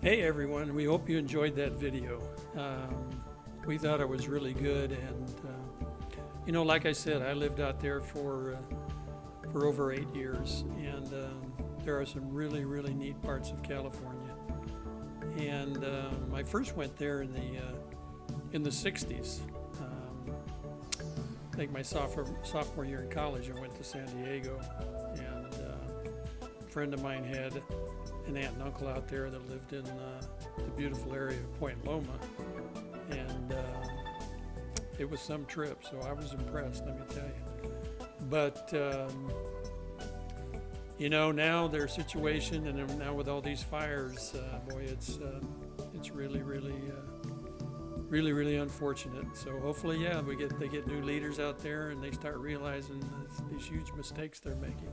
Hey everyone, we hope you enjoyed that video. We thought it was really good, and like I said, I lived out there for over 8 years, and there are some really neat parts of California. And I first went there in the 60s. I think my sophomore year in college, I went to San Diego, and a friend of mine had an aunt and uncle out there that lived in the beautiful area of Point Loma, and it was some trip, so I was impressed, let me tell you. But now their situation, and now with all these fires, boy, it's really unfortunate. So hopefully, they get new leaders out there, and they start realizing these huge mistakes they're making.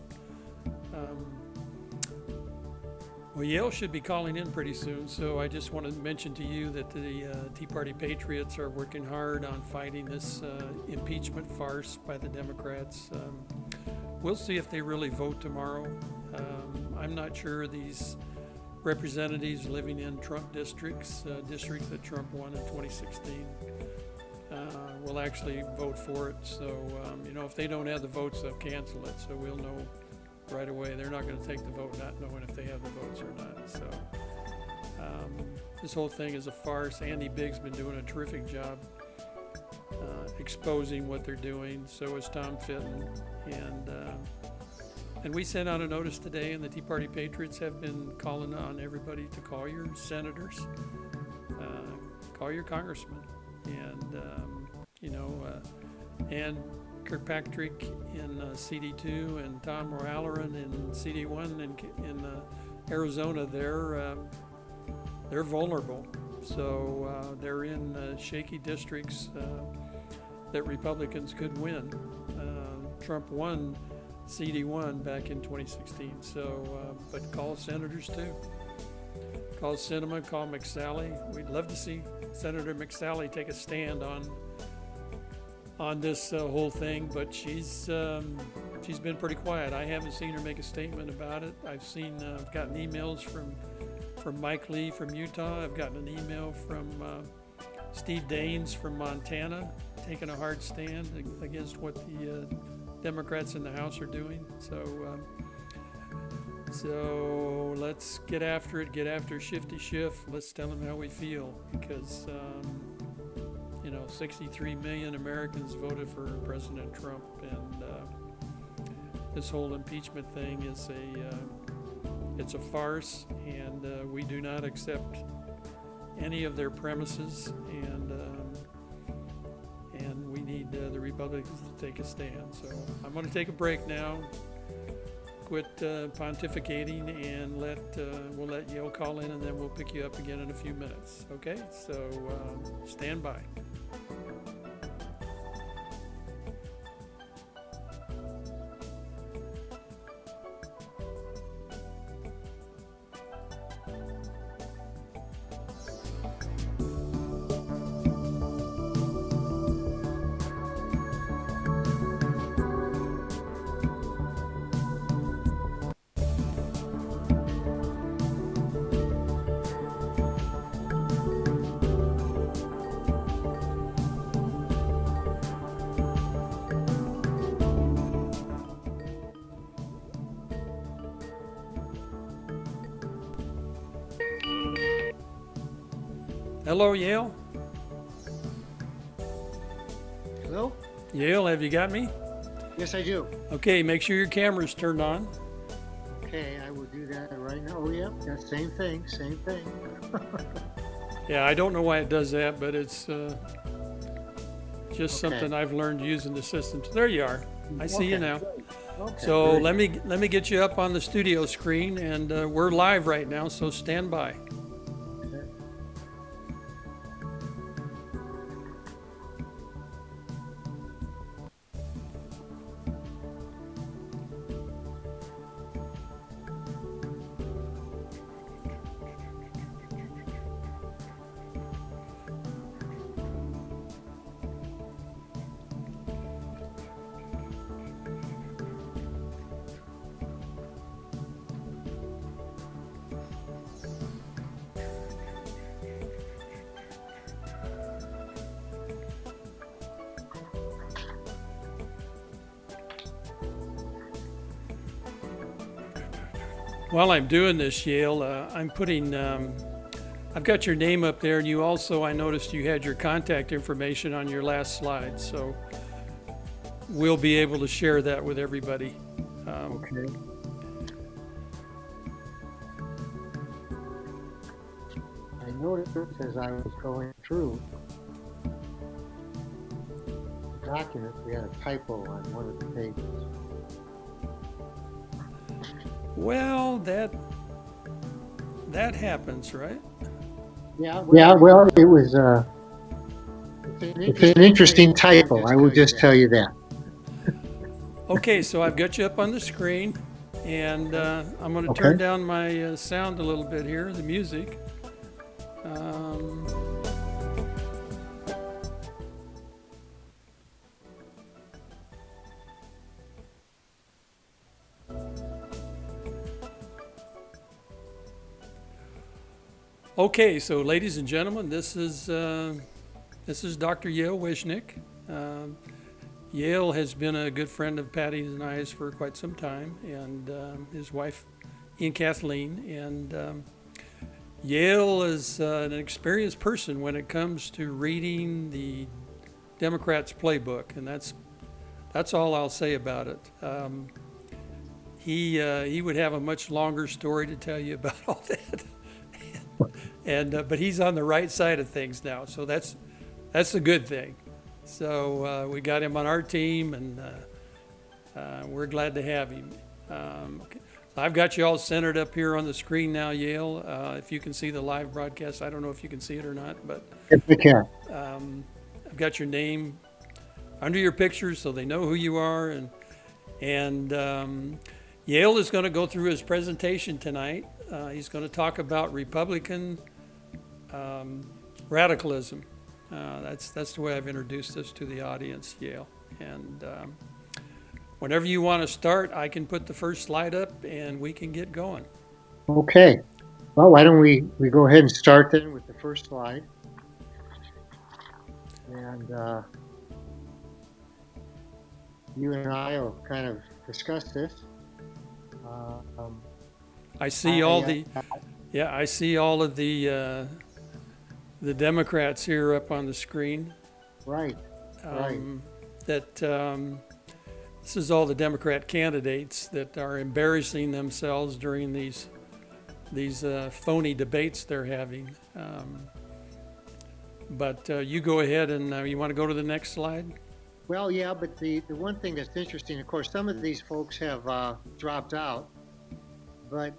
Well, Yale should be calling in pretty soon, so I just want to mention to you that the Tea Party Patriots are working hard on fighting this impeachment farce by the Democrats. We'll see if they really vote tomorrow. I'm not sure these representatives living in Trump districts that Trump won in 2016, will actually vote for it. So, if they don't have the votes, they'll cancel it, so we'll know right away. They're not going to take the vote not knowing if they have the votes or not. So this whole thing is a farce. Andy Bigg's been doing a terrific job exposing what they're doing. So is Tom Fitton, and we sent out a notice today, and the Tea Party Patriots have been calling on everybody to call your senators, call your congressmen, and Kirkpatrick in CD2 and Tom O'Halloran in CD1 in Arizona. They're vulnerable, so they're in shaky districts that Republicans could win. Trump won CD1 back in 2016, so but call senators too. Call Sinema, call McSally. We'd love to see Senator McSally take a stand on this whole thing, but she's been pretty quiet. I haven't seen her make a statement about it. I've gotten emails from Mike Lee from Utah. I've gotten an email from Steve Daines from Montana, taking a hard stand against what the Democrats in the House are doing. So let's get after it. Get after Shifty Schiff. Let's tell them how we feel, because 63 million Americans voted for President Trump, and this whole impeachment thing is it's a farce, and we do not accept any of their premises, and we need the Republicans to take a stand. So I'm going to take a break now, quit pontificating, and we'll let Yale call in, and then we'll pick you up again in a few minutes. Okay, so stand by. Hello, Yale. Hello? Yale, have you got me? Yes, I do. Okay, make sure your camera's turned on. Okay, I will do that right now. Oh, yeah, that's same thing. Yeah, I don't know why it does that, but it's just Okay. something I've learned using the system. So there you are. I see you now. Okay, So very let me get you up on the studio screen, and we're live right now, so stand by. good. While I'm doing this, Yale, I'm putting, I've got your name up there, and you also, I noticed you had your contact information on your last slide, so we'll be able to share that with everybody. Okay. I noticed as I was going through the document, we had a typo on one of the pages. Well, that happens, right? Yeah, well, it was, it's an interesting typo. I will just tell you that. Okay, so I've got you up on the screen, and I'm going to turn down my sound a little bit here, the music. Okay, so ladies and gentlemen, this is Dr. Yale Wishnick. Yale has been a good friend of Patty's and I's for quite some time, and his wife, Ian Kathleen. And Yale is an experienced person when it comes to reading the Democrats' playbook, and that's all I'll say about it. He would have a much longer story to tell you about all that, and but he's on the right side of things now, so that's a good thing. So we got him on our team, and we're glad to have him. Okay. So I've got you all centered up here on the screen now, Yale. If you can see the live broadcast, I don't know if you can see it or not, but Yes, we can. I've got your name under your picture so they know who you are. And Yale is going to go through his presentation tonight. He's going to talk about Republican radicalism. That's the way I've introduced this to the audience, Yale. And whenever you want to start, I can put the first slide up and we can get going. Okay. Well, why don't we go ahead and start then with the first slide. And you and I will kind of discuss this. I see all I see all of the Democrats here up on the screen. Right. This is all the Democrat candidates that are embarrassing themselves during these phony debates they're having. But you go ahead and you want to go to the next slide? Well, yeah, but the one thing that's interesting, of course, some of these folks have dropped out, but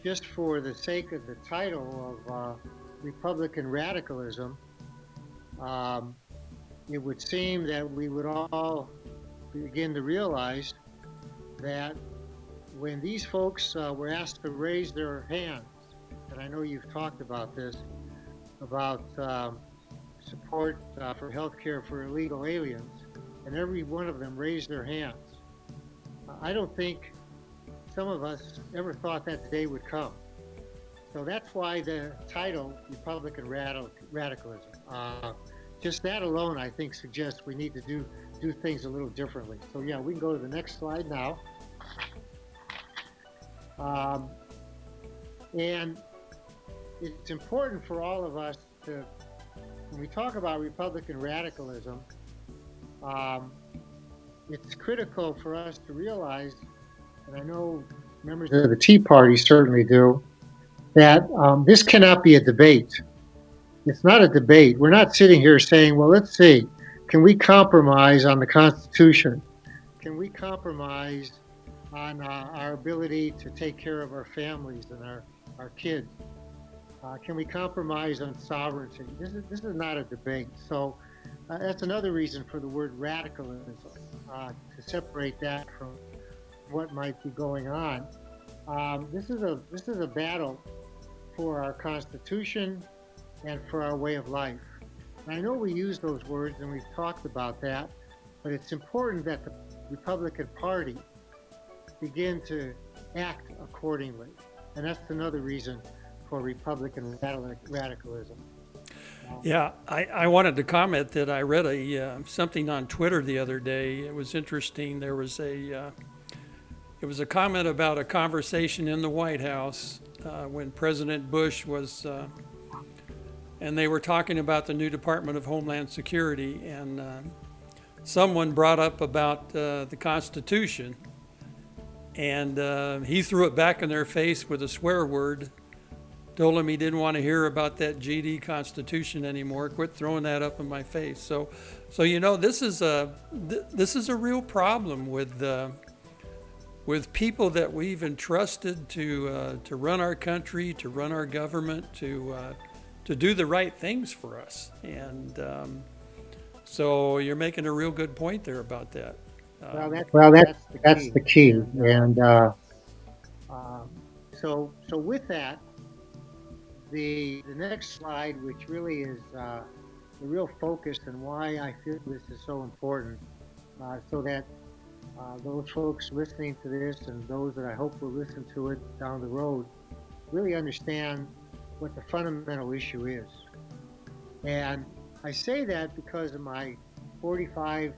just for the sake of the title of Republican radicalism, it would seem that we would all begin to realize that when these folks were asked to raise their hands, and I know you've talked about this, about support for health care for illegal aliens, and every one of them raised their hands. I don't think some of us ever thought that day would come. So that's why the title, Republican Radicalism. Just that alone, I think, suggests we need to do things a little differently. So yeah, we can go to the next slide now. And it's important for all of us to, when we talk about Republican radicalism, it's critical for us to realize, and I know members of the Tea Party certainly do, that this cannot be a debate. It's not a debate. We're not sitting here saying, well, let's see, can we compromise on the Constitution? Can we compromise on our ability to take care of our families and our kids? Can we compromise on sovereignty? This is not a debate. So that's another reason for the word radicalism, to separate that from what might be going on. This is a battle for our Constitution and for our way of life. And I know we use those words and we've talked about that, but it's important that the Republican Party begin to act accordingly. And that's another reason for Republican radicalism. Yeah, I wanted to comment that I read something on Twitter the other day. It was interesting. It it was a comment about a conversation in the White House when President Bush was, and they were talking about the new Department of Homeland Security, and someone brought up about the Constitution, and he threw it back in their face with a swear word, told him he didn't want to hear about that GD Constitution anymore. Quit throwing that up in my face. So this is a real problem with people that we've entrusted to run our country, to run our government, to do the right things for us. And so you're making a real good point there about that. That's the key. And so with that, the next slide, which really is the real focus and why I feel this is so important, so that those folks listening to this and those that I hope will listen to it down the road really understand what the fundamental issue is. And I say that because of my 45,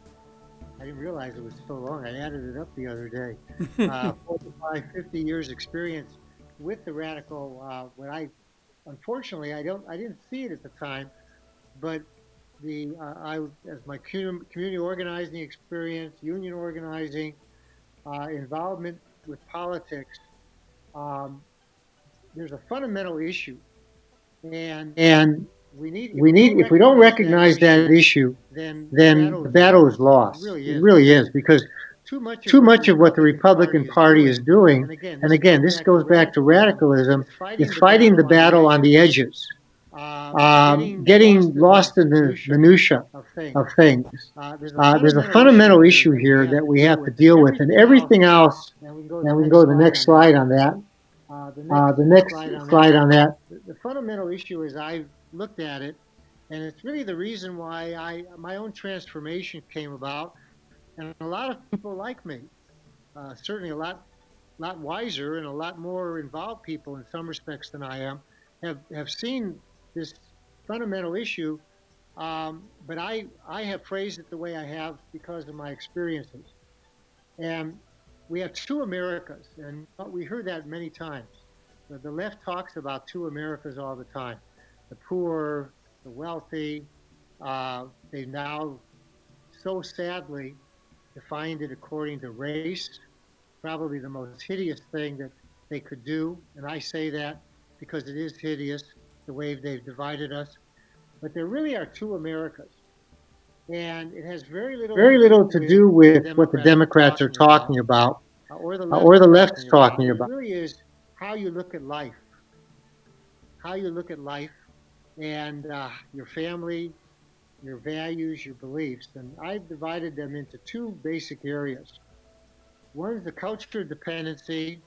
I didn't realize it was so long, I added it up the other day, 45, 50 years experience with the radical, unfortunately, I didn't see it at the time, but as my community organizing experience, union organizing, involvement with politics, there's a fundamental issue, and if we don't recognize that issue, then the battle is lost. It really is, because too much of what the Republican Party is doing, and again, this goes back to radicalism, is fighting the battle on the edges, getting lost in the minutia of things. There's a fundamental issue here that we have to deal with, and everything else, and we can go to the next slide on that. The next slide on that. The fundamental issue is I've looked at it, and it's really the reason why my own transformation came about, and a lot of people like me, certainly a lot wiser and a lot more involved people in some respects than I am, have seen this fundamental issue, but I have phrased it the way I have because of my experiences. And we have two Americas, and we heard that many times. The left talks about two Americas all the time: the poor, the wealthy. They now, so sadly, defined it according to race, probably the most hideous thing that they could do. And I say that because it is hideous, the way they've divided us. But there really are two Americas. And it has very little to do with what the Democrats are talking about, or the left's talking about. It really is how you look at life, and your family, your values, your beliefs. And I've divided them into two basic areas. One is the culture of dependency,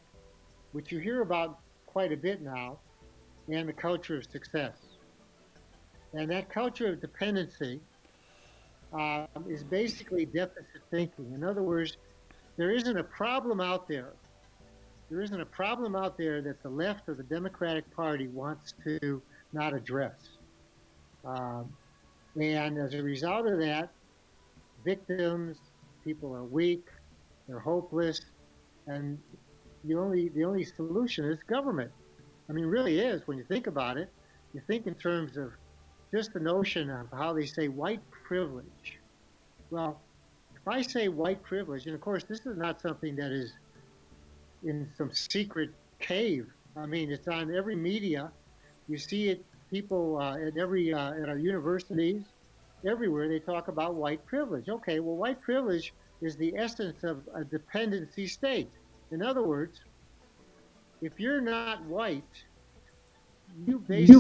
which you hear about quite a bit now, and the culture of success. And that culture of dependency is basically deficit thinking. In other words, there isn't a problem out there. There isn't a problem out there that the left or the Democratic Party wants to not address. And as a result of that, victims, people are weak, they're hopeless, and the only solution is government. I mean, it really is. When you think about it, you think in terms of just the notion of how they say white privilege. Well, if I say white privilege, and of course, this is not something that is in some secret cave. I mean, it's on every media. You see it, people at our universities, everywhere they talk about white privilege. Okay, well, white privilege is the essence of a dependency state. In other words, if you're not white, you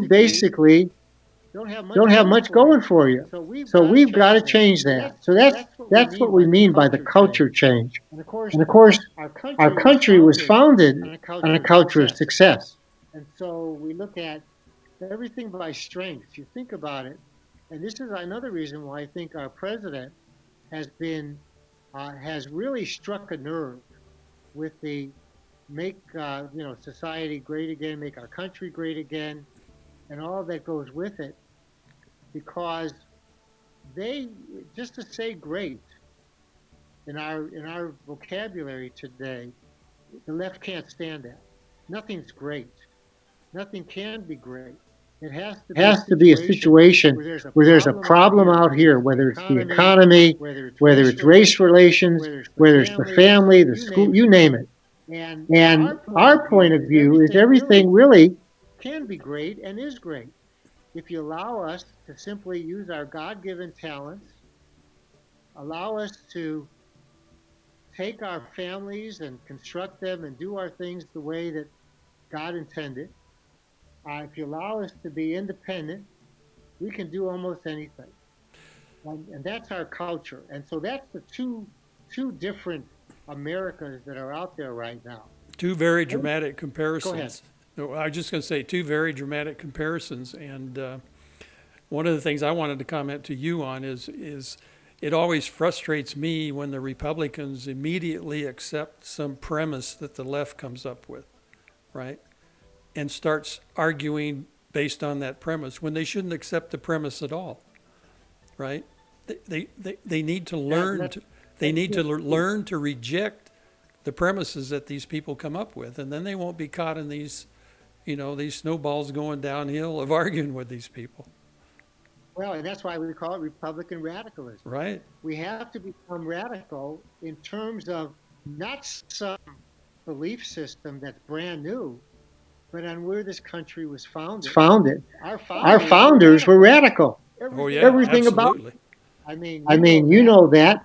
basically don't have much going for you. So we've got to change that. So that's what we mean by the culture change. And of course, our country was founded on a culture of success. And so we look at everything by strengths. You think about it, and this is another reason why I think our president has really struck a nerve with the make society great again, make our country great again, and all that goes with it, because they, just to say great in our vocabulary today, The left can't stand that. Nothing's great. Nothing can be great. It has to be a situation where there's a problem out here, whether it's the economy, whether it's race relations, whether it's the family, the school, you name it. And our point of view is everything really can be great and is great if you allow us to simply use our God given talents, allow us to take our families and construct them and do our things the way that God intended. If you allow us to be independent, we can do almost anything. And that's our culture. And so that's the two different Americas that are out there right now. Two very dramatic comparisons. Go ahead. No, I was just going to say two very dramatic comparisons. And one of the things I wanted to comment to you on is it always frustrates me when the Republicans immediately accept some premise that the left comes up with, right? And starts arguing based on that premise when they shouldn't accept the premise at all, right? They need to learn learn to reject the premises that these people come up with, and then they won't be caught in these snowballs going downhill of arguing with these people. Well, and that's why we call it Republican radicalism. Right. We have to become radical in terms of not some belief system that's brand new, but on where this country was founded. Our founders were radical. Everything absolutely. I mean, you know that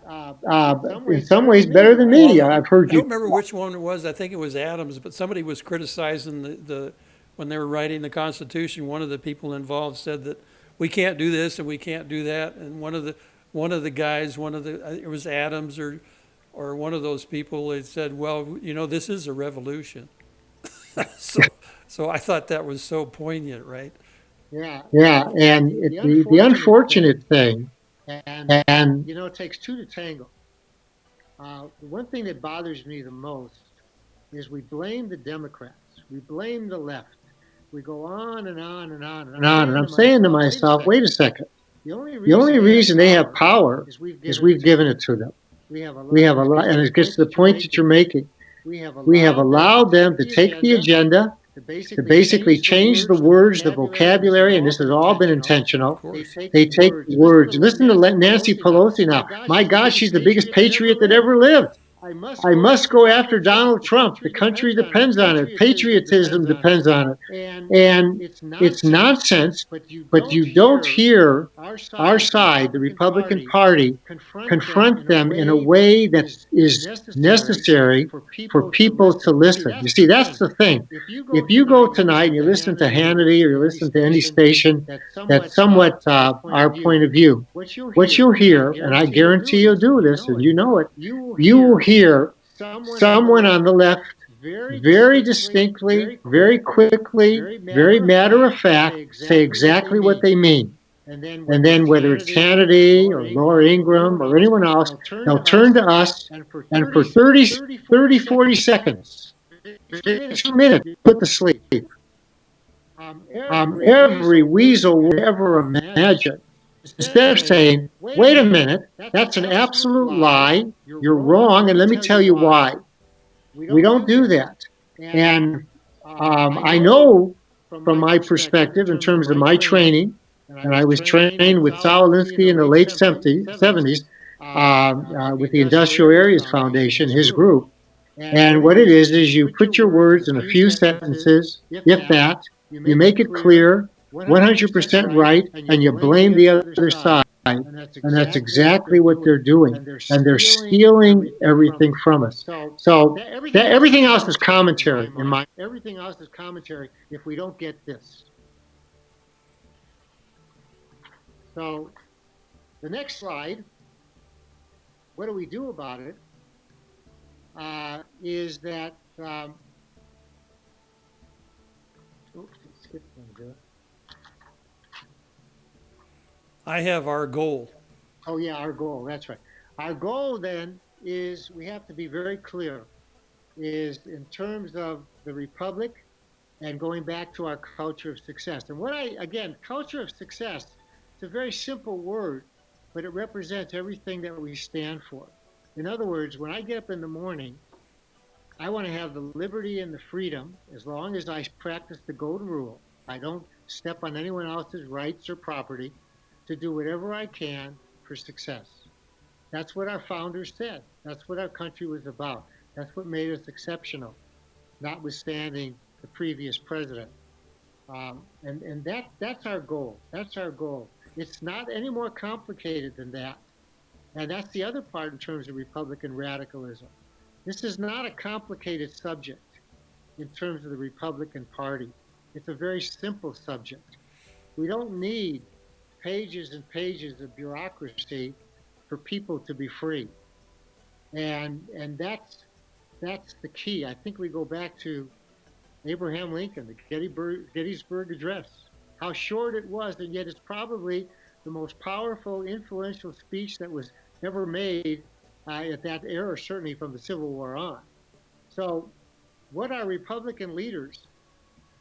in some ways better than me. I've heard you. I don't remember which one it was. I think it was Adams, but somebody was criticizing the when they were writing the Constitution. One of the people involved said that we can't do this and we can't do that. And one of the guys, it was Adams or one of those people, they said, well, this is a revolution. So I thought that was so poignant, right? Yeah. And the unfortunate thing, and it takes two to tango. The one thing that bothers me the most is we blame the Democrats. We blame the left. We go on and on and on and on. And I'm saying to myself, wait a second. The only reason they have power is we've given it to them. We have a lot, and it gets to the point that you're making. We have allowed them to take the agenda, to basically change the words, the vocabulary, and this has all been intentional. They take words. Listen to Nancy Pelosi now. My God, she's the biggest patriot that ever lived. I must go after Donald Trump. The country depends on it. Patriotism depends on it. And it's nonsense, but you don't hear our side, the Republican Party, confront them in a way that is necessary for people to listen. You see, that's the thing. If you go tonight and you listen to Hannity or you listen to any station that's somewhat our point of view, what you'll hear, and I guarantee you'll do this, and you know it, you will hear someone on the left very distinctly, very quickly, very matter of fact, say exactly what they mean. And then whether it's Hannity or Laura Ingraham or anyone else, they'll turn to us and for 30, 40 seconds, 2 minutes, put to sleep. Every weasel will ever imagine, instead of saying, wait a minute, that's an absolute lie, you're wrong, and let me tell you why. We don't do that. And I know from my perspective, in terms of my training, and I was trained with Saul Alinsky in the late 70s with the Industrial Areas Foundation, his group. And what it is you put your words in a few sentences, if that, you make it clear, 100% right, and you blame the other side. And that's exactly what they're doing. And they're stealing everything from us. So everything else is commentary. Everything else is commentary if we don't get this. So the next slide, what do we do about it? Is that I have our goal. Oh yeah, our goal, that's right. Our goal then is, we have to be very clear, is in terms of the Republic and going back to our culture of success. And again, culture of success, it's a very simple word, but it represents everything that we stand for. In other words, when I get up in the morning, I want to have the liberty and the freedom as long as I practice the golden rule. I don't step on anyone else's rights or property to do whatever I can for success. That's what our founders said. That's what our country was about. That's what made us exceptional, notwithstanding the previous president. And that's our goal. That's our goal. It's not any more complicated than that. And that's the other part in terms of Republican radicalism. This is not a complicated subject in terms of the Republican Party. It's a very simple subject. We don't need pages and pages of bureaucracy for people to be free. And that's the key. I think we go back to Abraham Lincoln, the Gettysburg Address. How short it was, and yet it's probably the most powerful, influential speech that was ever made at that era, certainly from the Civil War on. So, what our Republican leaders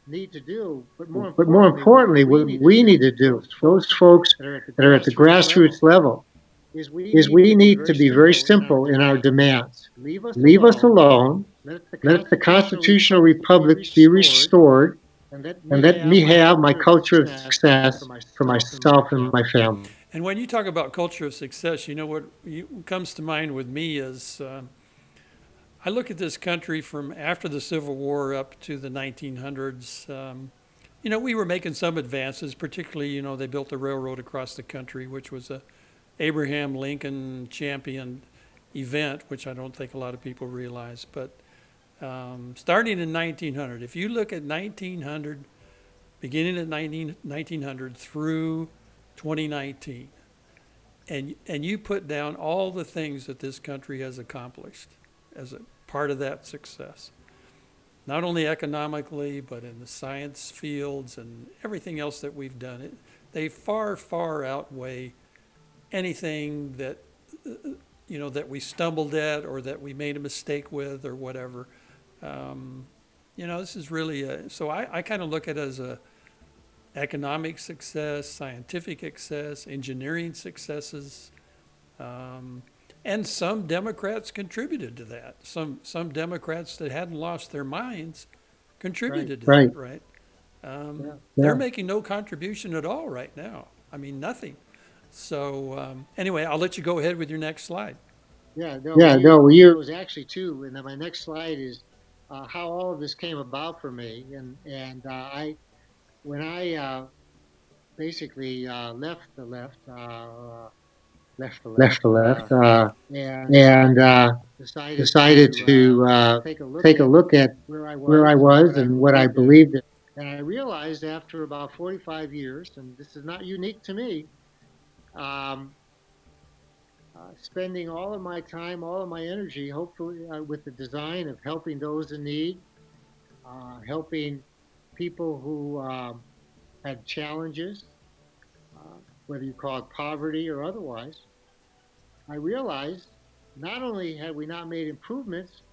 need to do, but more importantly, what we need to do, those folks that are at the grassroots level, is we need to be very simple in our demands. Leave us alone. Let the constitutional republic be restored, and let me have my culture of success for myself and my family. And when you talk about culture of success, you know what comes to mind with me is I look at this country from after the Civil War up to the 1900s. We were making some advances, particularly, they built the railroad across the country, which was a Abraham Lincoln championed event, which I don't think a lot of people realize. But starting in 1900, if you look at 1900, beginning at 1900 through 2019, and you put down all the things that this country has accomplished as a part of that success, not only economically, but in the science fields and everything else that we've done, they far, far outweigh anything that that we stumbled at or that we made a mistake with or whatever. This is really so I kind of look at it as a economic success, scientific success, engineering successes, and some Democrats contributed to that. Some Democrats that hadn't lost their minds contributed to that, right? They're making no contribution at all right now. I mean, nothing. So anyway, I'll let you go ahead with your next slide. It was actually two, and then my next slide is how all of this came about for me. And when I basically left the left, and decided to take a look at where I was and what I believed in. And I realized after about 45 years, and this is not unique to me, spending all of my time, all of my energy, hopefully with the design of helping those in need, helping people who had challenges, whether you call it poverty or otherwise, I realized not only had we not made improvements,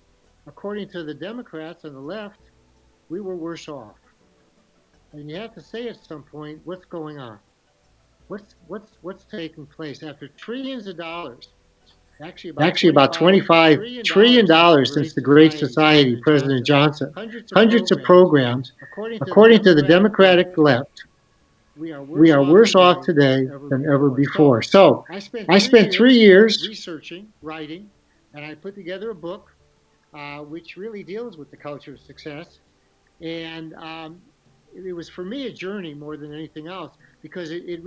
according to the Democrats on the left, we were worse off. And you have to say at some point, what's going on? What's taking place after trillions of dollars? Actually, about $25 trillion since the Great Society, President Johnson. Hundreds of programs. According to the Democratic left, we are worse off today than ever before. So I spent 3 years researching, writing, and I put together a book which really deals with the culture of success. And it was for me a journey more than anything else, because it's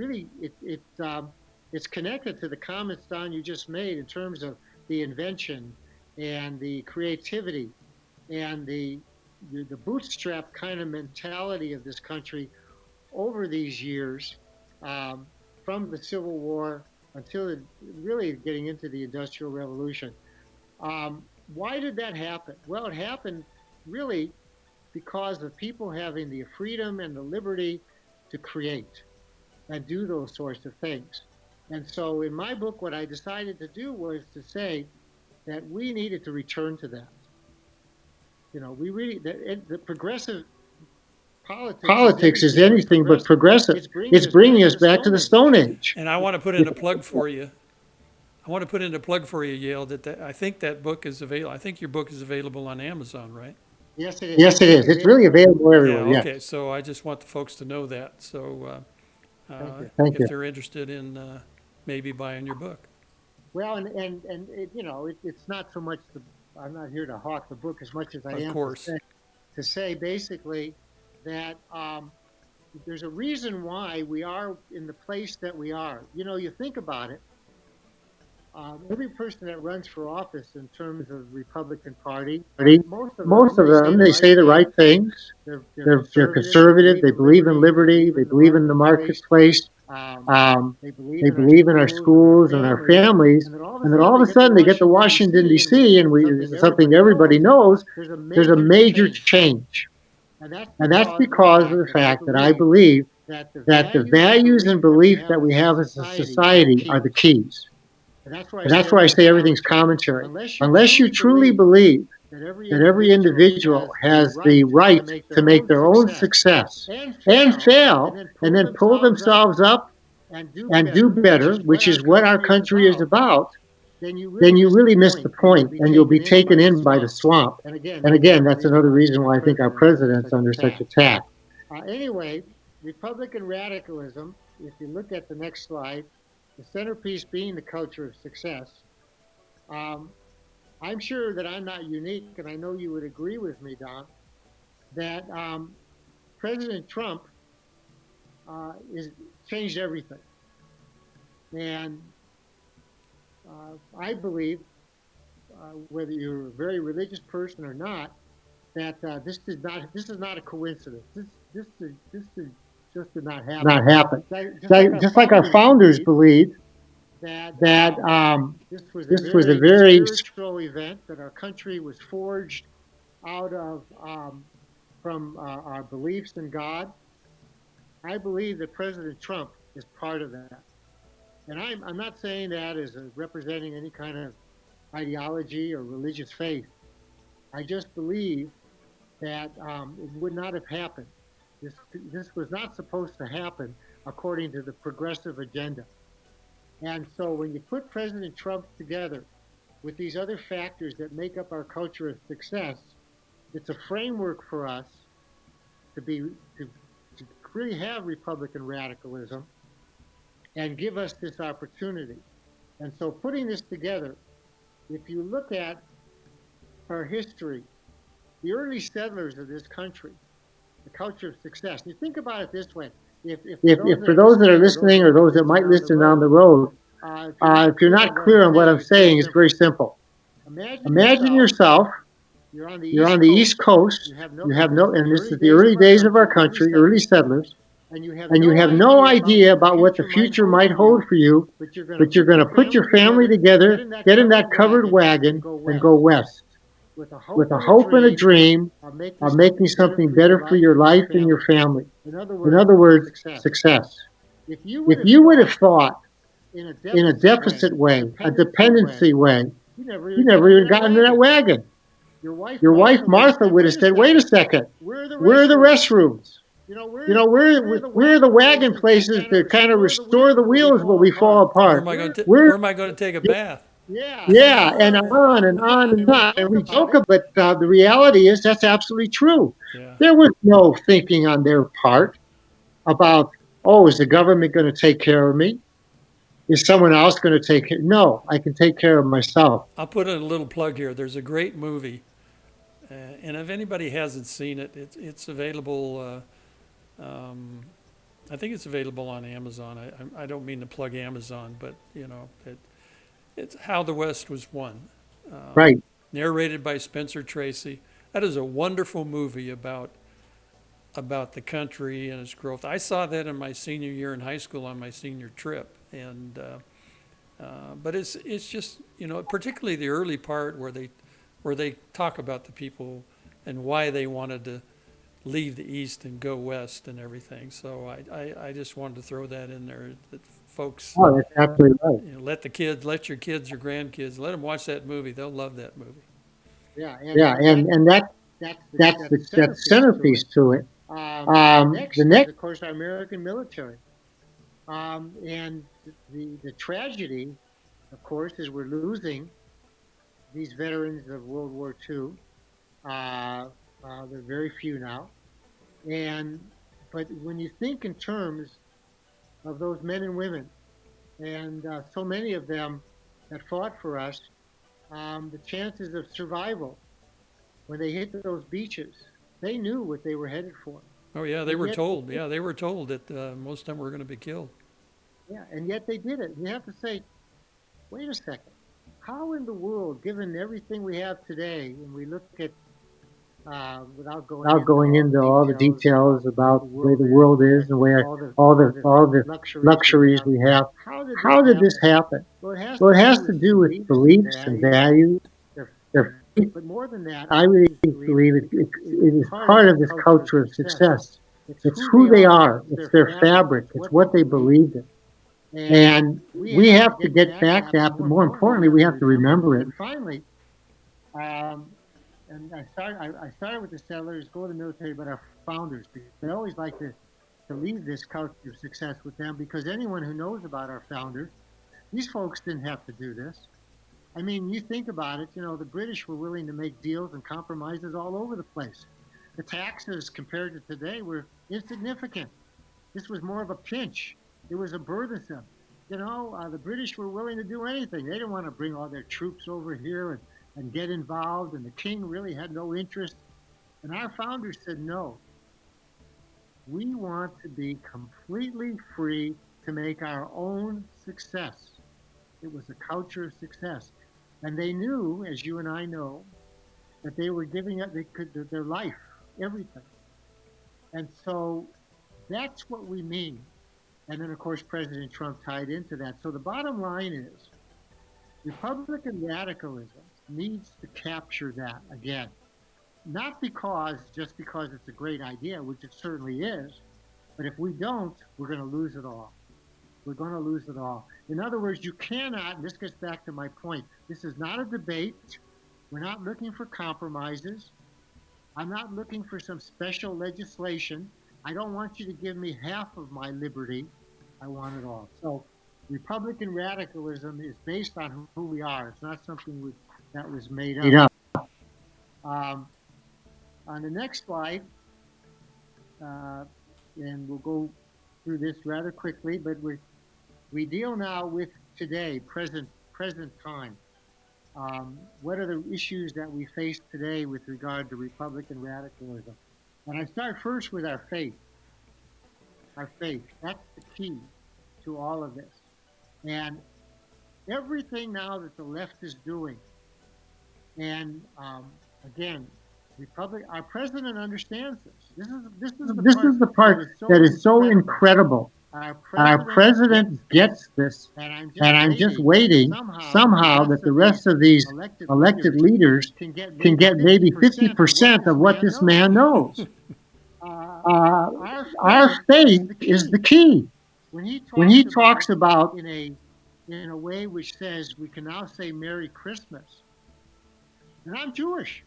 connected to the comments, Don, you just made in terms of the invention and the creativity and the bootstrap kind of mentality of this country over these years, from the Civil War until really getting into the Industrial Revolution. Why did that happen? Well, it happened really because of people having the freedom and the liberty to create and do those sorts of things. And so in my book, what I decided to do was to say that we needed to return to that. The progressive politics is anything but progressive. It's bringing us back to the Stone Age. And I want to put in a plug for you. I want to put in a plug for you, Yale, that I think that book is available. I think your book is available on Amazon, right? Yes, it is. Yes, it is. It's really available Yeah, everywhere. okay. Yes. So I just want the folks to know that. So Thank you. Thank if you. they're interested in maybe buying your book. Well, and it, it's not so much I'm not here to hawk the book as much as I Of am course. to say basically that there's a reason why we are in the place that we are. You think about it. Every person that runs for office in terms of Republican Party, most of them, they say the right things. They're conservative. They believe in liberty. They believe in the marketplace. They believe in our schools and our families. And then all of a sudden they get to Washington, D.C., and this is something everybody knows, there's a major change. And that's because of the fact that I believe that the values and beliefs that we have as a society are the keys. And that's why I say everything's commentary. Unless you truly believe that every individual has the right to make their own success and fail and then pull themselves up and do better, which is what our country is about, then you really miss the point and you'll be taken in by the swamp. And again, that's another reason why I think our president's under such attack. Anyway, Republican radicalism, if you look at the next slide, the centerpiece being the culture of success. I'm sure that I'm not unique, and I know you would agree with me, Don, that President Trump is changed everything. And I believe, whether you're a very religious person or not, that this is not a coincidence. This just did not happen. Not happen. Just like our founders believed that this was a very spiritual event, that our country was forged out of from our beliefs in God. I believe that President Trump is part of that. And I'm not saying that as representing any kind of ideology or religious faith. I just believe that it would not have happened. This was not supposed to happen according to the progressive agenda. And so when you put President Trump together with these other factors that make up our culture of success, it's a framework for us to really have Republican radicalism and give us this opportunity. And so putting this together, if you look at our history, the early settlers of this country, the culture of success, you think about it this way. If for those that are listening or those that might listen down the road, if you're not clear on what I'm saying, it's very simple. Imagine yourself, you're on the East Coast, and this is the early days of our country, early settlers, and you have no idea about what the future might hold for you, but you're going to put your family together, get in that covered wagon, and go west with a hope and a dream of making something better for your life and your family. In other words, success. If you would have thought in a deficit way, a dependency way, you never even got into that wagon. Your wife Martha would have said, "Wait a second, where are the restrooms? Where are the wagon places to kind of restore the wheels when we fall apart? Where am I going to take a bath? Yeah, and on and on and on. And we joke about it, but the reality is that's absolutely true. Yeah. There was no thinking on their part about, oh, is the government going to take care of me? Is someone else going to take care? No, I can take care of myself. I'll put in a little plug here. There's a great movie, and if anybody hasn't seen it, it's available. I think it's available on Amazon. I don't mean to plug Amazon, but it's How the West Was Won. Right. Narrated by Spencer Tracy. That is a wonderful movie about the country and its growth. I saw that in my senior year in high school on my senior trip, and but it's just particularly the early part where they talk about the people and why they wanted to leave the East and go West and everything. So I just wanted to throw that in there, that folks. Oh, that's absolutely right. Let your kids, your grandkids, let them watch that movie. They'll love that movie. Yeah, and that's the centerpiece to it. The next, of course, our American military, and the tragedy of course, is we're losing these veterans of World War II. There are very few now. And but when you think in terms of those men and women, and so many of them that fought for us, the chances of survival when they hit those beaches, they knew what they were headed for. Oh yeah, they And were yet, told. Yeah, they were told that most of them were going to be killed. yeah, and yet they did it. You have to say, wait a second. How in the world, given everything we have today, and we look at without going into all the details about the way the world is and where all the luxuries we have. How did this happen? Well, it has to do with beliefs and values. Their faith. But more than that, I really believe it is part of this culture of success. It's who they are. It's their fabric. It's what they believed in. And we have to get back that, but more importantly, we have to remember it. And finally, um, and I started with the settlers, go to the military, but our founders, because I always like to leave this culture of success with them, because anyone who knows about our founders, these folks didn't have to do this. I mean, you think about it, the British were willing to make deals and compromises all over the place. The taxes compared to today were insignificant. This was more of a pinch. It was a burdensome. The British were willing to do anything. They didn't want to bring all their troops over here and get involved, and the king really had no interest. And our founders said, no, we want to be completely free to make our own success. It was a culture of success. And they knew, as you and I know, that they were giving up their life, everything. And so that's what we mean. And then, of course, President Trump tied into that. So the bottom line is Republican radicalism needs to capture that again. Not just because it's a great idea, which it certainly is, but if we don't, we're going to lose it all. We're going to lose it all. In other words, you cannot, and this gets back to my point, this is not a debate. We're not looking for compromises. I'm not looking for some special legislation. I don't want you to give me half of my liberty. I want it all. So Republican radicalism is based on who we are. It's not something that was made up. On the next slide, and we'll go through this rather quickly, but we deal now with today, present time. What are the issues that we face today with regard to Republican radicalism? And I start first with our faith. Our faith. That's the key to all of this. And everything now that the left is doing, and again, our president understands this. This is the part that is so incredible. Our president gets this, and I'm just waiting somehow that the rest of these elected leaders can get maybe 50% of what this man knows. Our faith is the key. When he talks about in a way which says we can now say Merry Christmas, and I'm Jewish.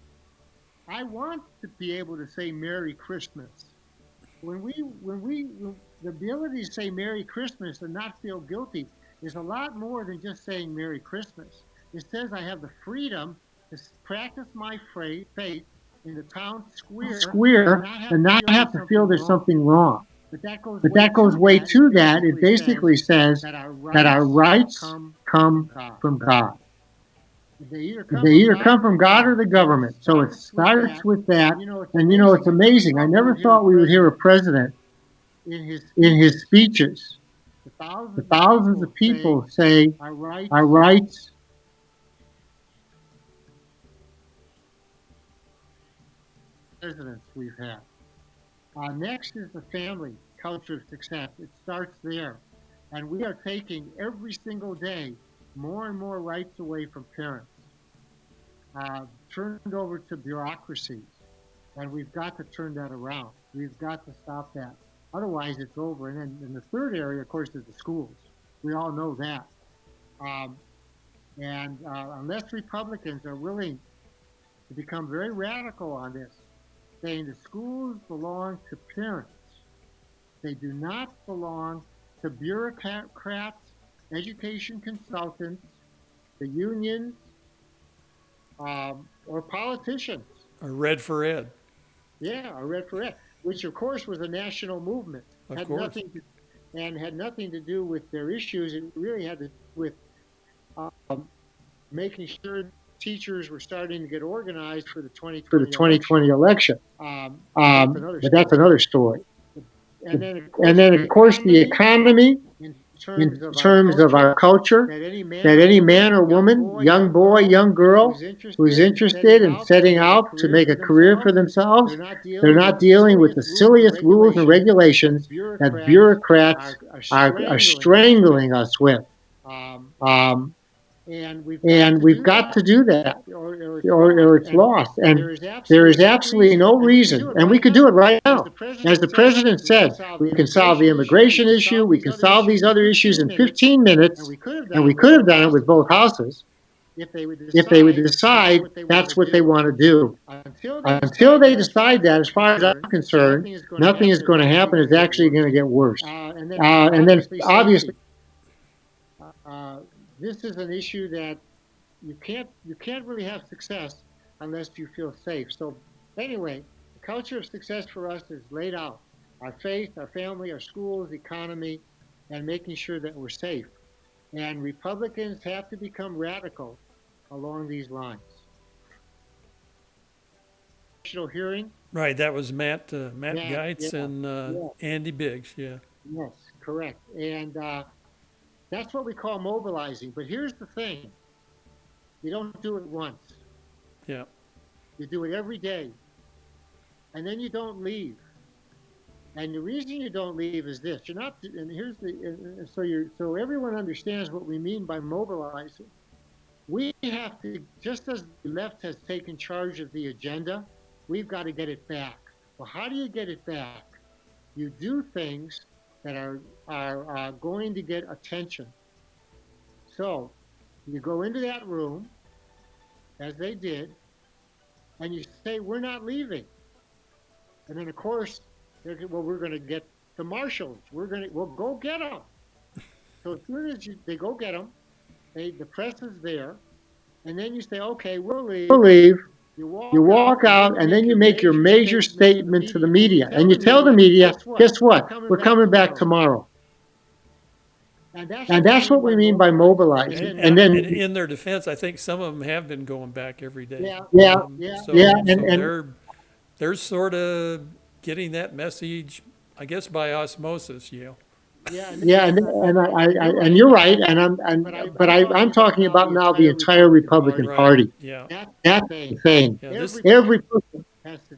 I want to be able to say Merry Christmas. The ability to say Merry Christmas and not feel guilty is a lot more than just saying Merry Christmas. It says I have the freedom to practice my faith in the town square and not have to feel there's something wrong. But that goes way to that. It basically says that our rights come from God. They either come from God or the government. So it starts with that. And it's amazing. I never thought we would hear a president in his speeches, the thousands of people say our rights presidents we've had. Next is the family culture of success. It starts there. And we are taking every single day more and more rights away from parents, turned over to bureaucracies. And we've got to turn that around. We've got to stop that. Otherwise, it's over. And then in the third area, of course, is the schools. We all know that. Unless Republicans are willing to become very radical on this, saying the schools belong to parents, they do not belong to bureaucrats, education consultants, the unions, or politicians. Or Red for Ed, Yeah, or Red for Ed, which of course was a national movement. of Had course. nothing to, and had nothing to do with their issues. It really had to do with um, making sure teachers were starting to get organized for the For the 2020 election. 2020 election. But But that's another story. And then, of course, the economy, in in terms of our terms of our culture, that that any man or woman, young boy, young girl, who's interested in setting out to make a career for themselves, they're not dealing with the silliest rules and regulations that bureaucrats are strangling us with. Um, and we've got to do that, or it's lost. And there is absolutely absolutely no reason, and we could do it right now. As the president said, we can solve the immigration issue, we can solve these other issues in 15 minutes, and we could have done it with both houses if they would if they would decide that's what they want to do. Until they decide that, as far as I'm concerned, nothing is going to happen. It's actually going to get worse. And then obviously, uh, this is an issue that you can't really have success unless you feel safe. So anyway, the culture of success for us is laid out: our faith, our family, our schools, economy, and making sure that we're safe. And Republicans have to become radical along these lines. National hearing. Right, that was Matt Yeah, Geitz yeah, and yeah. Andy Biggs. Yeah, Yes, correct. And that's what we call mobilizing. But here's the thing: you don't do it once. yeah, You do it every day, and then you don't leave. And the reason you don't leave is this: you're not. And here's the. So everyone understands what we mean by mobilizing. We have to, just as the left has taken charge of the agenda, we've got to get it back. Well, how do you get it back? You do things that are going to get attention. So you go into that room, as they did, and you say, "We're not leaving." And then, of course, well, we're going to get the marshals. We'll go get them. So as soon as they go get them, the press is there, and then you say, "Okay, we'll leave." leave. You You walk out, and then you make your major statement to the media, and you tell the media, guess what? We're coming back tomorrow. And that's what we mean by mobilizing. and, And and then, in their defense, I think some of them have been going back every day. yeah, So, yeah, so and they're sort of getting that message, I guess, by osmosis, Yale. yeah, and you're right, but I'm talking about now the entire Republican Right. Party. Yeah. That's the thing. Yeah. This. Every person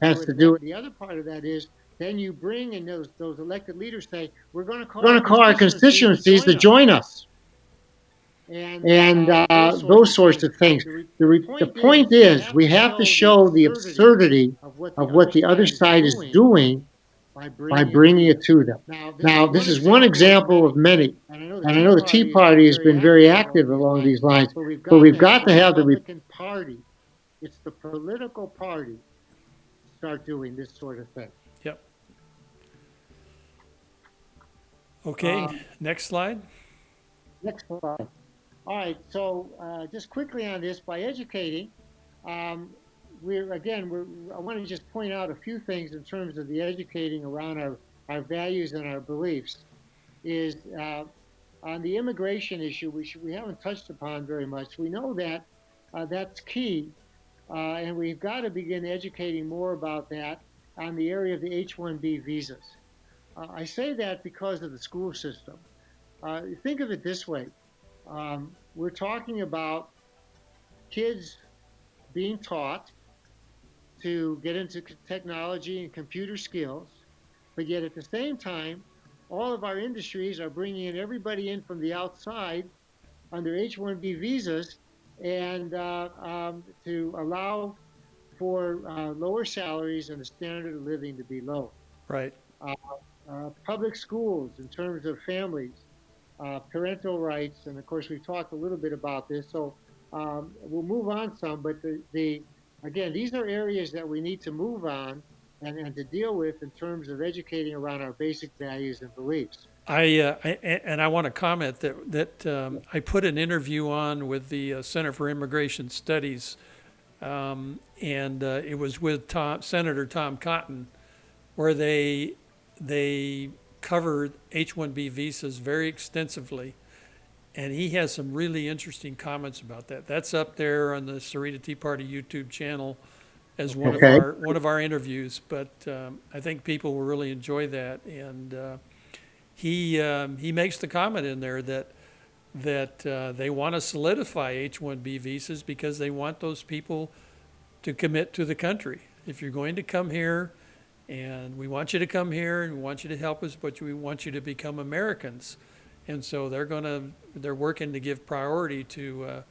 has to do it. The other part of that is then you bring in those elected leaders say, "We're going to we're going to call our constituencies to join us, and those sorts of things. The point is, we have to show the absurdity of what the other side is doing by bringing it to them. Now, this is one example of many, and I know the Tea Party has been very active along these lines, but we've got to have the Republican Party. It's the political party start doing this sort of thing. Yep. Okay. Next slide. Next slide. All right. So just quickly on this, by educating, um, I want to just point out a few things in terms of the educating around our values and our beliefs. Is on the immigration issue, which we haven't touched upon very much. We know that that's key, and we've got to begin educating more about that on the area of the H-1B visas. I say that because of the school system. Think of it this way. We're talking about kids being taught to get into technology and computer skills, but yet at the same time, all of our industries are bringing in everybody in from the outside under H-1B visas and to allow for lower salaries and the standard of living to be low. Right. Public schools in terms of families, parental rights, and of course we've talked a little bit about this, so we'll move on some, but again, these are areas that we need to move on and to deal with in terms of educating around our basic values and beliefs. And I want to comment that I put an interview on with the Center for Immigration Studies, and it was with Senator Tom Cotton, where they covered H-1B visas very extensively, and he has some really interesting comments about that. That's up there on the Sahuarita Tea Party YouTube channel as Okay. one of our interviews. But I think people will really enjoy that, and he makes the comment in there that they want to solidify H-1B visas because they want those people to commit to the country. If you're going to come here, and we want you to come here, and we want you to help us, but we want you to become Americans, and so they're working to give priority to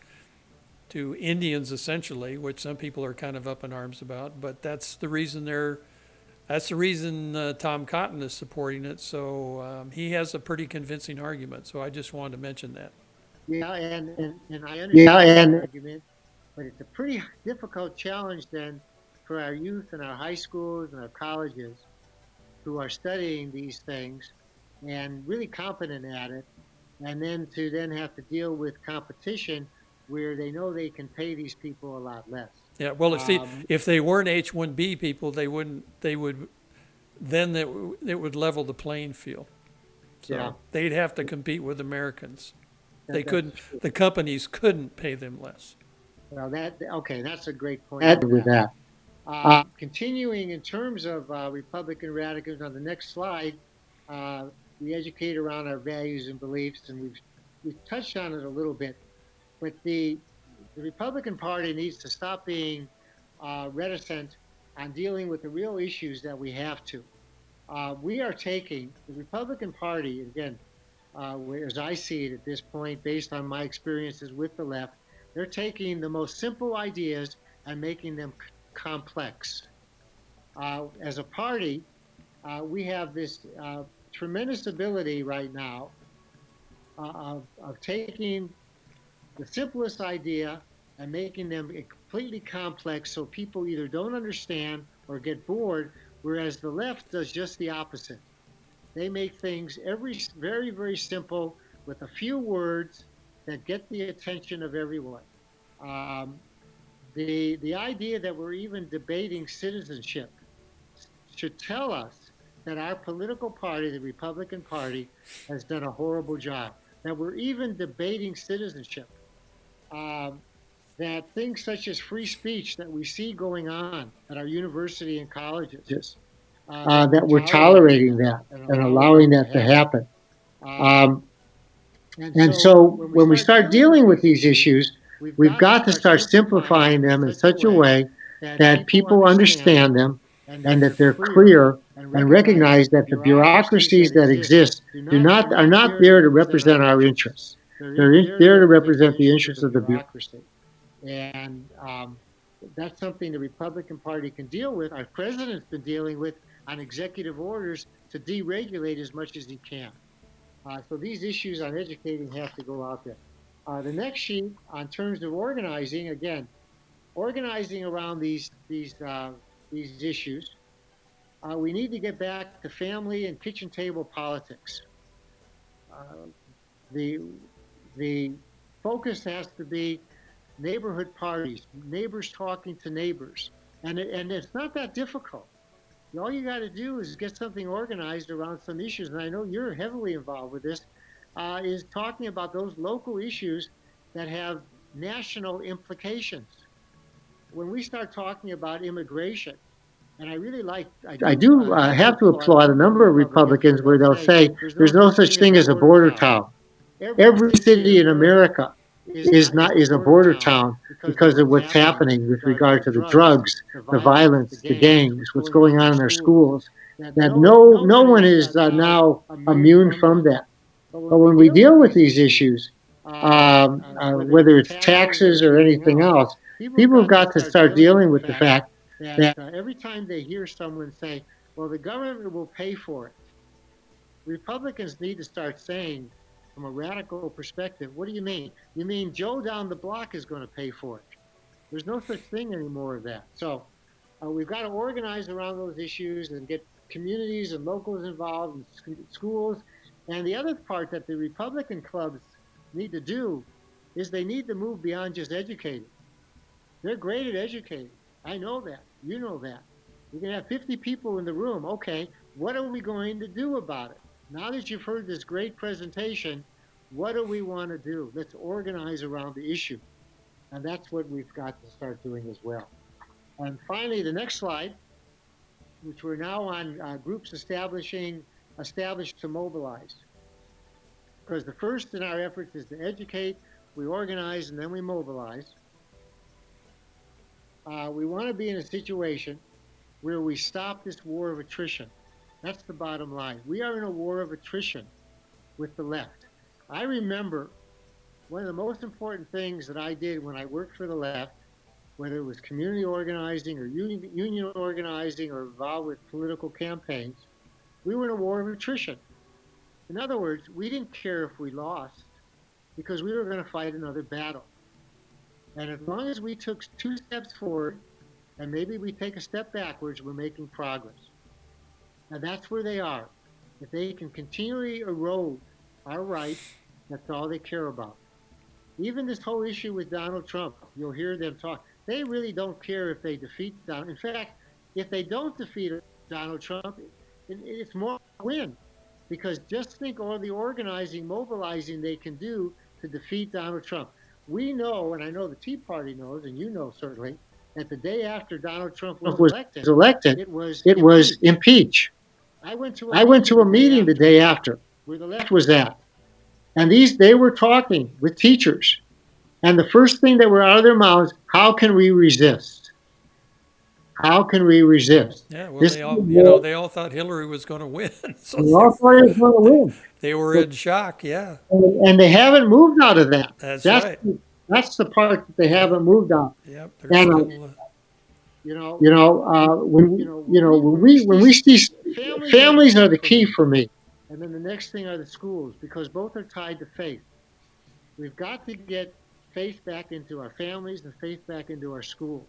Indians essentially, which some people are kind of up in arms about. But that's the reason Tom Cotton is supporting it. So he has a pretty convincing argument. So I just wanted to mention that. Yeah, and I understand Yeah, that and argument, but it's a pretty difficult challenge then for our youth and our high schools and our colleges who are studying these things and really competent at it, and then to then have to deal with competition where they know they can pay these people a lot less. Yeah. Well, Um, if they weren't H-1B people, they wouldn't. They would then it would level the playing field. So Yeah. they'd have to compete with Americans. They that's couldn't. true. The companies couldn't pay them less. Well, okay, that's a great point. add with that. Continuing in terms of Republican radicalism, on the next slide, we educate around our values and beliefs, and we've touched on it a little bit. But the Republican Party needs to stop being reticent on dealing with the real issues that we have to. We are taking the Republican Party, again, as I see it at this point, based on my experiences with the left, they're taking the most simple ideas and making them complex. As a party, we have this tremendous ability right now of taking the simplest idea and making them completely complex so people either don't understand or get bored, whereas the left does just the opposite. They make things very, very simple with a few words that get the attention of everyone. Um, the idea that we're even debating citizenship should tell us that our political party, the Republican Party, has done a horrible job. That we're even debating citizenship. That things such as free speech that we see going on at our university and colleges, That we're tolerating that and allowing that to happen. Um, And so when we start dealing with these issues, we've got to start simplifying them in such a way that people understand them and that they're clear and recognize that the bureaucracies that exist are not there to represent our interests. They're there to represent the interests of the bureaucracy. And that's something the Republican Party can deal with. Our president's been dealing with on executive orders to deregulate as much as he can. So these issues on educating have to go out there. The next sheet, on terms of organizing, again, organizing around these issues, we need to get back to family and kitchen table politics. The focus has to be neighborhood parties, neighbors talking to neighbors, and it's not that difficult. All you got to do is get something organized around some issues, and I know you're heavily involved with this, is talking about those local issues that have national implications. When we start talking about immigration, and I really I do have to applaud a number of Republicans where they'll say there's no such thing as a border town. Every city in America is a border town because of what's happening with regard to the drugs, the violence, the gangs, what's going on in our schools. That no one is now immune from that. But when we deal with these issues, whether it's taxes or anything else, people have got to start dealing with the fact that every time they hear someone say, well, the government will pay for it, Republicans need to start saying, from a radical perspective, what do you mean? You mean Joe down the block is going to pay for it? There's no such thing anymore of that. So we've got to organize around those issues and get communities and locals involved in schools And the other part that the Republican clubs need to do is they need to move beyond just educating. They're great at educating. I know that. You know that. You can have 50 people in the room. Okay, what are we going to do about it? Now that you've heard this great presentation, what do we want to do? Let's organize around the issue. And that's what we've got to start doing as well. And finally, the next slide, which we're now on groups established to mobilize. Because the first in our efforts is to educate, we organize, and then we mobilize. We want to be in a situation where we stop this war of attrition. That's the bottom line. We are in a war of attrition with the left. I remember one of the most important things that I did when I worked for the left, whether it was community organizing or union organizing or involved with political campaigns, we were in a war of attrition. In other words, we didn't care if we lost because we were going to fight another battle. And as long as we took 2 steps forward and maybe we take a step backwards, we're making progress. Now that's where they are. If they can continually erode our rights, that's all they care about. Even this whole issue with Donald Trump, you'll hear them talk. They really don't care if they defeat Donald. In fact, if they don't defeat Donald Trump, it's more a win. Because just think all the organizing, mobilizing they can do to defeat Donald Trump. We know, and I know the Tea Party knows, and you know certainly, that the day after Donald Trump was elected, it was impeach. I went to a meeting the day after where the left was at. And they were talking with teachers. And the first thing that were out of their mouths, how can we resist? How can we resist? Yeah, well, they all thought Hillary was going to win, so they all thought it was going to win. They were in shock. Yeah, and they haven't moved out of that. That's right. That's the part that they haven't moved out. Yep. And when we see families are the key for me. And then the next thing are the schools, because both are tied to faith. We've got to get faith back into our families and faith back into our schools.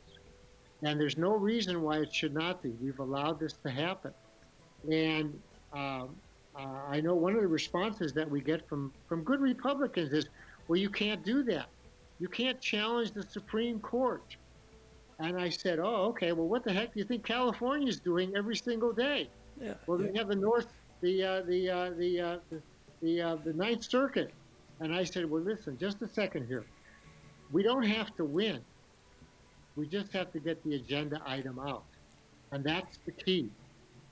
And there's no reason why it should not be. We've allowed this to happen. And I know one of the responses that we get from good Republicans is, well, you can't do that. You can't challenge the Supreme Court. And I said, oh, okay, well, what the heck do you think California is doing every single day? Yeah. Well, they have the Ninth Circuit. And I said, well, listen, just a second here. We don't have to win. We just have to get the agenda item out. And that's the key.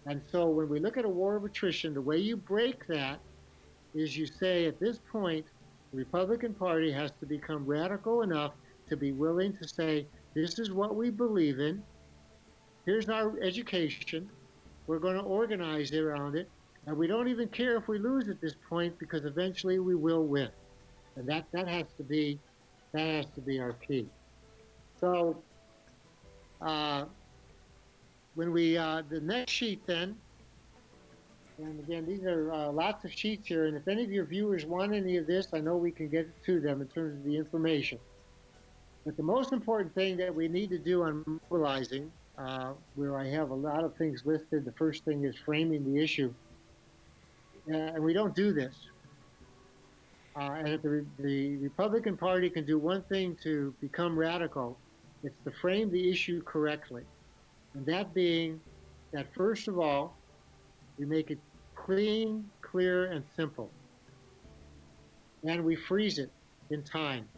And so when we look at a war of attrition, the way you break that is you say at this point, the Republican Party has to become radical enough to be willing to say, this is what we believe in. Here's our education. We're going to organize around it. And we don't even care if we lose at this point because eventually we will win. And that has to be our key. So when we the next sheet then, and again these are lots of sheets here, and if any of your viewers want any of this, I know we can get to them in terms of the information. But the most important thing that we need to do on mobilizing, where I have a lot of things listed, the first thing is framing the issue. And we don't do this. And if the Republican Party can do one thing to become radical, it's to frame the issue correctly. And that being that, first of all, we make it clean, clear, and simple. And we freeze it in time.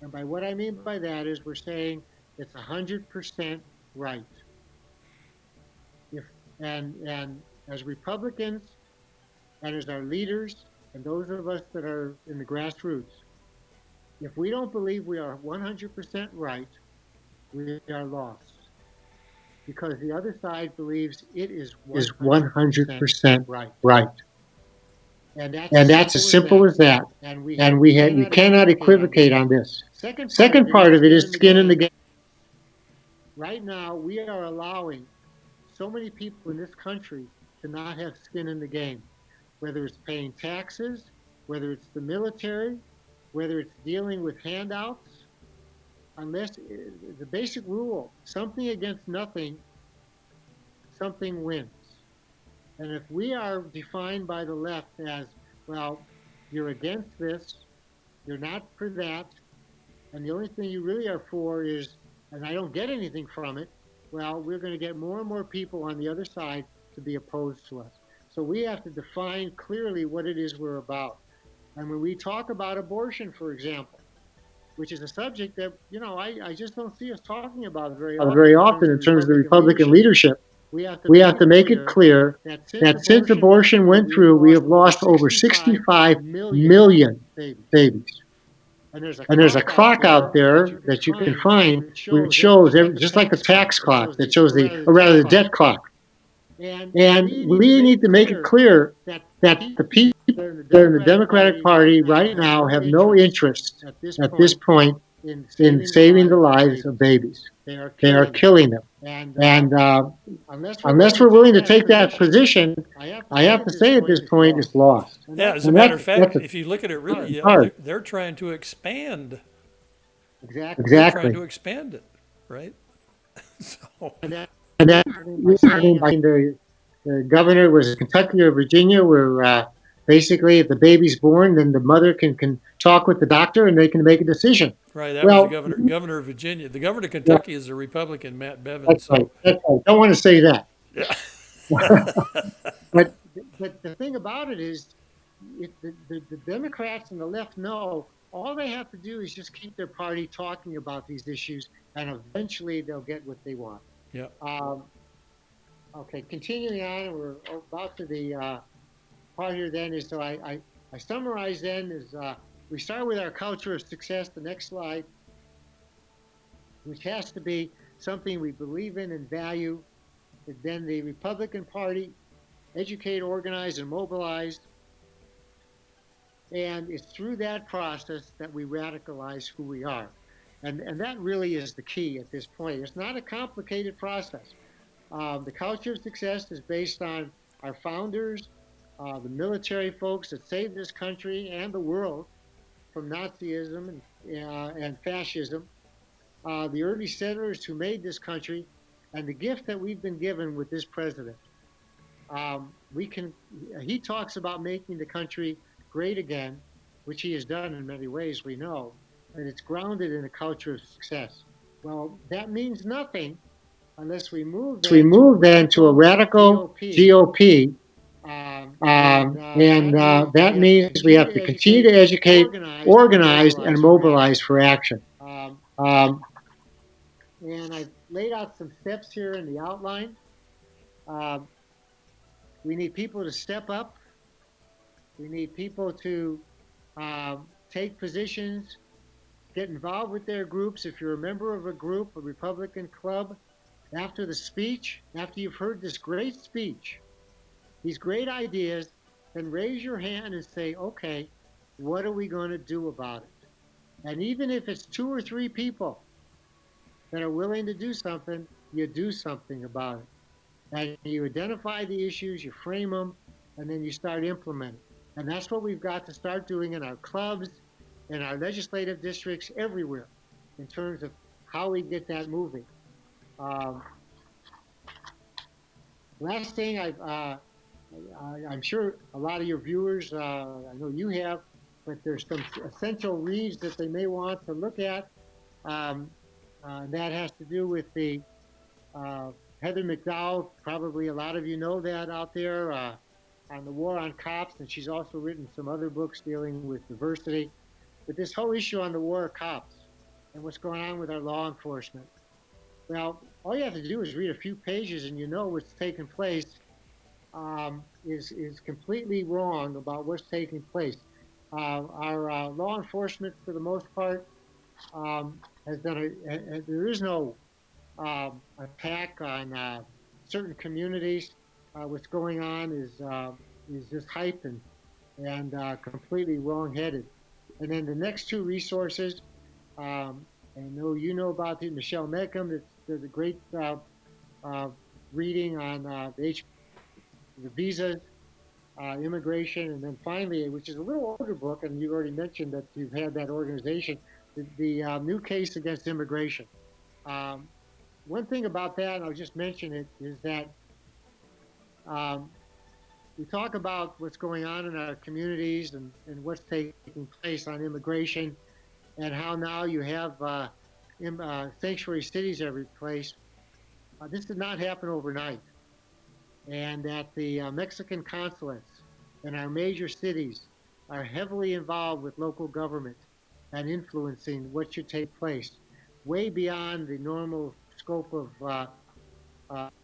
And by what I mean by that is we're saying it's 100% right. And as Republicans and as our leaders and those of us that are in the grassroots, if we don't believe we are 100% right, we are lost. Because the other side believes it is 100% right. And that's as simple as that. And you cannot equivocate on this. Second part of it is skin in the game. Right now, we are allowing so many people in this country to not have skin in the game, whether it's paying taxes, whether it's the military, whether it's dealing with handouts. Unless the basic rule, something against nothing, something wins. And if we are defined by the left as, well, you're against this, you're not for that, and the only thing you really are for is, and I don't get anything from it, well, we're going to get more and more people on the other side to be opposed to us. So we have to define clearly what it is we're about. And when we talk about abortion, for example, which is a subject that, I just don't see us talking about very often in terms of the Republican leadership. We have to make it clear that since abortion went through, we have lost over 65 million babies. And there's a clock out there that you can find which shows, just like a tax clock, that shows or rather the debt clock. And we need to make it clear that the people that are in the Democratic Party right now have no interest at this point in saving the lives of babies. They are killing them. And unless we're willing to take that position, I have to say at this point it's lost. Yeah, as a matter of fact, if you look at it really, they're trying to expand. They're trying Exactly. to expand it, right? So, And that, And that, by the governor was Kentucky or Virginia, where basically if the baby's born, then the mother can talk with the doctor and they can make a decision. right, that was the governor of Virginia. The governor of Kentucky is a Republican, Matt Bevin. That's right. That's right. Don't want to say that. Yeah. but the thing about it is, if the Democrats and the left know, all they have to do is just keep their party talking about these issues, and eventually they'll get what they want. Yeah. Okay, continuing on, we're about to the part here then is, so I summarize then is we start with our culture of success, the next slide, which has to be something we believe in and value. And then the Republican Party, educate, organize, and mobilize. And it's through that process that we radicalize who we are. And that really is the key at this point. It's not a complicated process. The culture of success is based on our founders, the military folks that saved this country and the world from Nazism and fascism, the early settlers who made this country, and the gift that we've been given with this president. He talks about making the country great again, which he has done in many ways, we know, and it's grounded in a culture of success. Well, that means nothing unless we move then to a radical GOP. That means we have to continue to educate, organize, and mobilize for action. And I've laid out some steps here in the outline. We need people to step up. We need people to take positions, get involved with their groups. If you're a member of a group, a Republican club, after the speech, after you've heard this great speech, these great ideas, then raise your hand and say, okay, what are we going to do about it? And even if it's 2 or 3 people that are willing to do something, you do something about it. And you identify the issues, you frame them, and then you start implementing. And that's what we've got to start doing in our clubs, in our legislative districts, everywhere, in terms of how we get that moving. Last thing, I'm sure a lot of your viewers, I know you have, but there's some essential reads that they may want to look at. That has to do with the Heather McDowell. Probably a lot of you know that out there on the war on cops, and she's also written some other books dealing with diversity. But this whole issue on the war of cops and what's going on with our law enforcement. Well, all you have to do is read a few pages and you know what's taking place is completely wrong about what's taking place. Our law enforcement, for the most part, has done there is no attack on certain communities. What's going on is just hype and completely wrong-headed. And then the next 2 resources, I know you know about it, Michelle Meckham. There's a great reading on the visas, immigration, and then finally, which is a little older book, and you already mentioned that you've had that organization, the new case against immigration. One thing about that, and I'll just mention it, is that we talk about what's going on in our communities and what's taking place on immigration and how now you have sanctuary cities every place. This did not happen overnight. And that the Mexican consulates in our major cities are heavily involved with local government and influencing what should take place, way beyond the normal scope of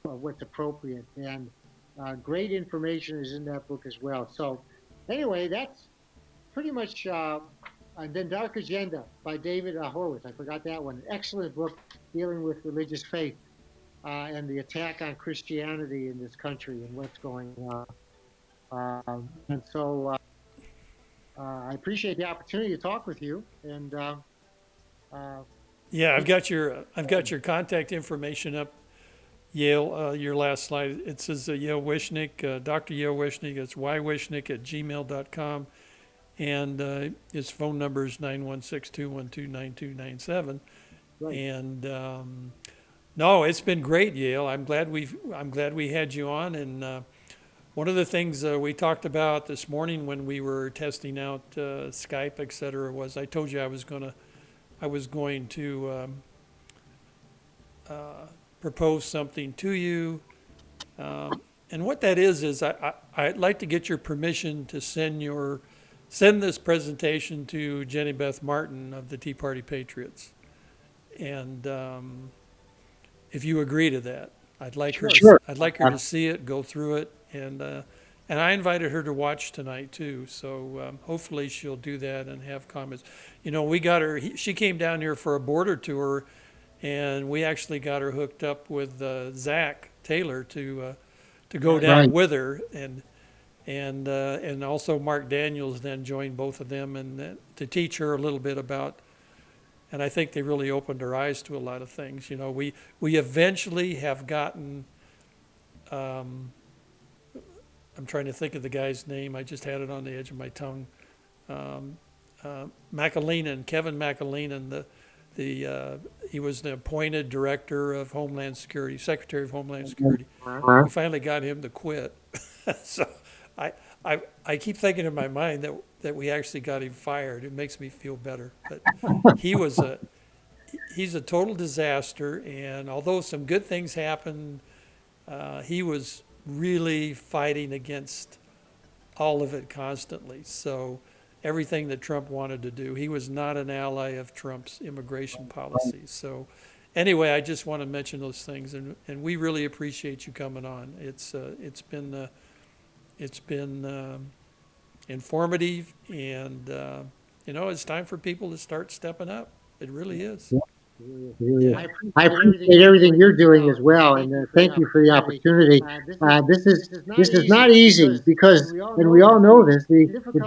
what's appropriate. And great information is in that book as well. So, anyway, that's pretty much. And then Dark Agenda by David Horowitz. I forgot that one. An excellent book dealing with religious faith and the attack on Christianity in this country and what's going on. And so I appreciate the opportunity to talk with you. And Yeah, I've got your contact information up, Yale. Your last slide. It says Yale Wishnick, Dr. Yale Wishnick. It's ywishnick@gmail.com, and his phone number is 916-212-9297. right. And no, it's been great, Yale. I'm glad we had you on. And one of the things we talked about this morning when we were testing out Skype, et cetera, was I told you I was going to propose something to you. And what that is I'd like to get your permission to send this presentation to Jenny Beth Martin of the Tea Party Patriots. And if you agree to that, I'd like her to see it, go through it, and I invited her to watch tonight too. So hopefully she'll do that and have comments. You know, we got her. She came down here for a border tour, and we actually got her hooked up with Zach Taylor to go down with her, and also Mark Daniels then joined both of them and to teach her a little bit about. And I think they really opened her eyes to a lot of things. You know, we eventually have gotten. I'm trying to think of the guy's name. I just had it on the edge of my tongue. McAleenan, Kevin McAleenan, he was the appointed director of Homeland Security, Secretary of Homeland Security. We finally got him to quit. So I keep thinking in my mind that we actually got him fired. It makes me feel better. But he's a total disaster, and although some good things happened, he was really fighting against all of it constantly. So everything that Trump wanted to do, he was not an ally of Trump's immigration policy. So anyway, I just want to mention those things, and we really appreciate you coming on. It's been informative, and you know, it's time for people to start stepping up. It really is. Yeah. I appreciate everything you're doing as well, and thank you for the opportunity. This is not easy because, and we all know this, the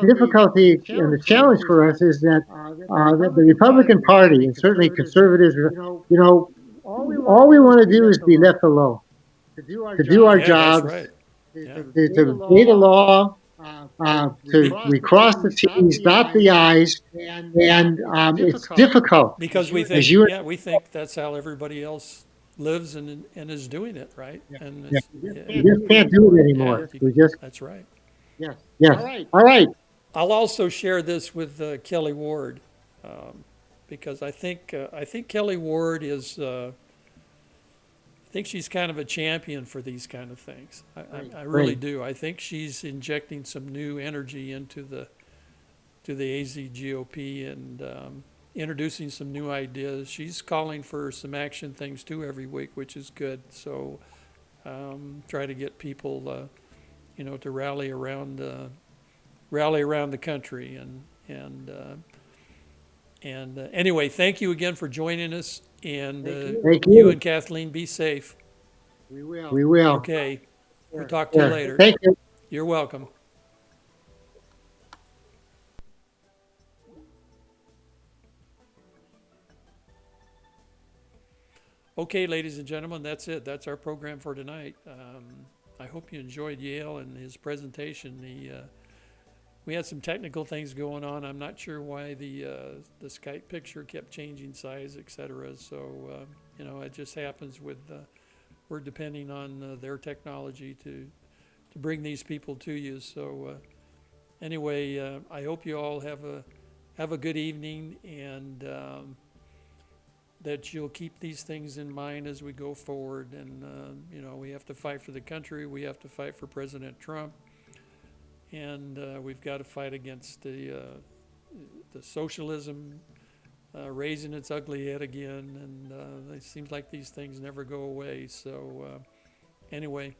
difficulty and the challenge for us is that the Republican Party and certainly conservatives, you know, all we want to do is be left alone to do our Yeah, jobs, that's right. Yeah. to obey the law, to recross the T's, dot the I's, and it's difficult. Because we think, we think that's how everybody else lives and is doing it, right? And We just can't do it anymore. That's right. Yes. Yes. All right. I'll also share this with Kelly Ward, because I think Kelly Ward is. I think she's kind of a champion for these kind of things. I really do. I think she's injecting some new energy into the AZ GOP and introducing some new ideas. She's calling for some action things too every week, which is good. So try to get people, to rally around the country and anyway, thank you again for joining us. And Thank you and Kathleen, be safe. We will. We will. Okay. We'll talk to you later. Thank you. You're welcome. Okay, ladies and gentlemen, that's it. That's our program for tonight. I hope you enjoyed Yale and his presentation. We had some technical things going on. I'm not sure why the Skype picture kept changing size, etc. So, it just happens with, we're depending on their technology to bring these people to you. So anyway, I hope you all have a good evening, and that you'll keep these things in mind as we go forward. And we have to fight for the country. We have to fight for President Trump, and we've got to fight against the socialism raising its ugly head again. And it seems like these things never go away. So anyway,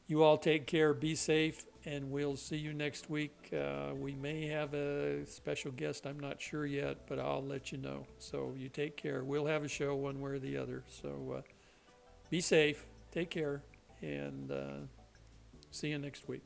you all take care, be safe, and we'll see you next week. We may have a special guest, I'm not sure yet, but I'll let you know. So you take care. We'll have a show one way or the other. So be safe, take care, and see you next week.